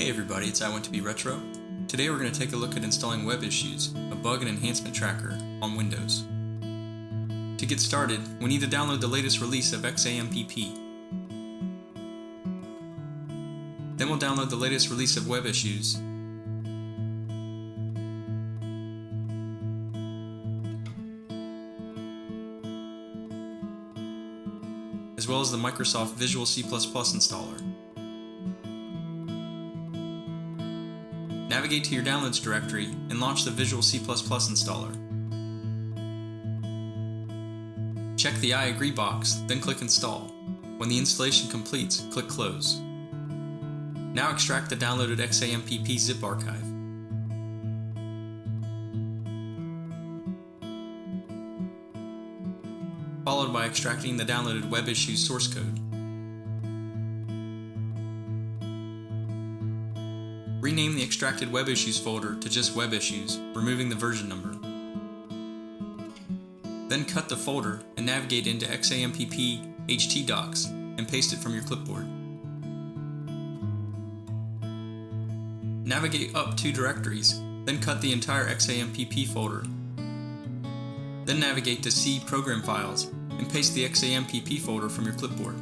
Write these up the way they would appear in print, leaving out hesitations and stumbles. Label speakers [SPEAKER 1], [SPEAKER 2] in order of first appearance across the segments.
[SPEAKER 1] Hey everybody, it's I Want2Be Retro. Today we're going to take a look at installing WebIssues, a bug and enhancement tracker, on Windows. To get started, we need to download the latest release of XAMPP. Then we'll download the latest release of WebIssues, as well as the Microsoft Visual C++ installer. Navigate to your Downloads directory and launch the Visual C++ installer. Check the I agree box, then click Install. When the installation completes, click Close. Now extract the downloaded XAMPP zip archive. Followed by extracting the downloaded WebIssues source code. Rename the extracted WebIssues folder to just WebIssues, removing the version number. Then cut the folder and navigate into XAMPP htdocs and paste it from your clipboard. Navigate up 2 directories, then cut the entire XAMPP folder. Then navigate to C Program Files and paste the XAMPP folder from your clipboard.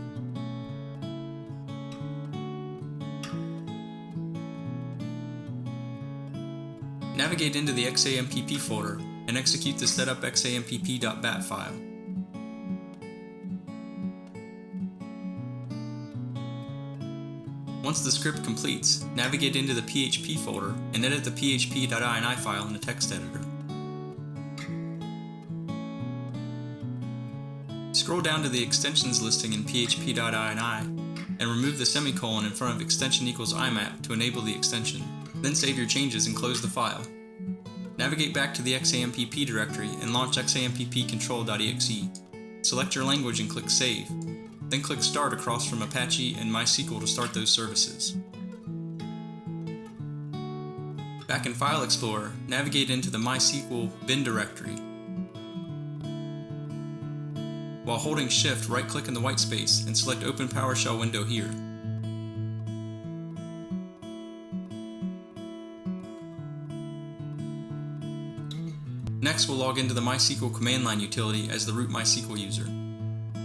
[SPEAKER 1] Navigate into the XAMPP folder and execute the setup xampp.bat file. Once the script completes, navigate into the PHP folder and edit the php.ini file in the text editor. Scroll down to the extensions listing in php.ini and remove the semicolon in front of extension equals imap to enable the extension. Then save your changes and close the file. Navigate back to the XAMPP directory and launch xampp-control.exe. Select your language and click Save. Then click Start across from Apache and MySQL to start those services. Back in File Explorer, navigate into the MySQL bin directory. While holding Shift, right-click in the white space and select Open PowerShell window here. Next, we'll log into the MySQL command line utility as the root MySQL user.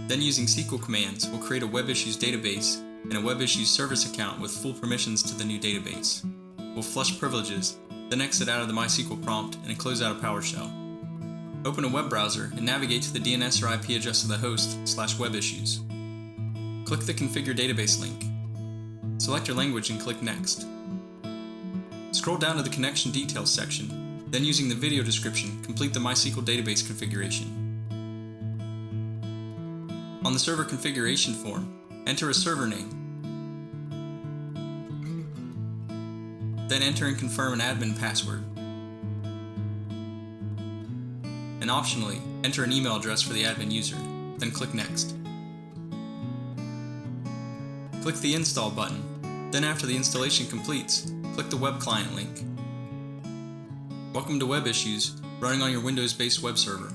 [SPEAKER 1] Then, using SQL commands, we'll create a WebIssues database and a WebIssues service account with full permissions to the new database. We'll flush privileges, then exit out of the MySQL prompt and close out of PowerShell. Open a web browser and navigate to the DNS or IP address of the host /WebIssues. Click the Configure Database link. Select your language and click Next. Scroll down to the Connection Details section. Then, using the video description, complete the MySQL database configuration. On the server configuration form, enter a server name. Then enter and confirm an admin password. And optionally, enter an email address for the admin user. Then click Next. Click the Install button. Then, after the installation completes, click the Web Client link. Welcome to WebIssues, running on your Windows-based web server.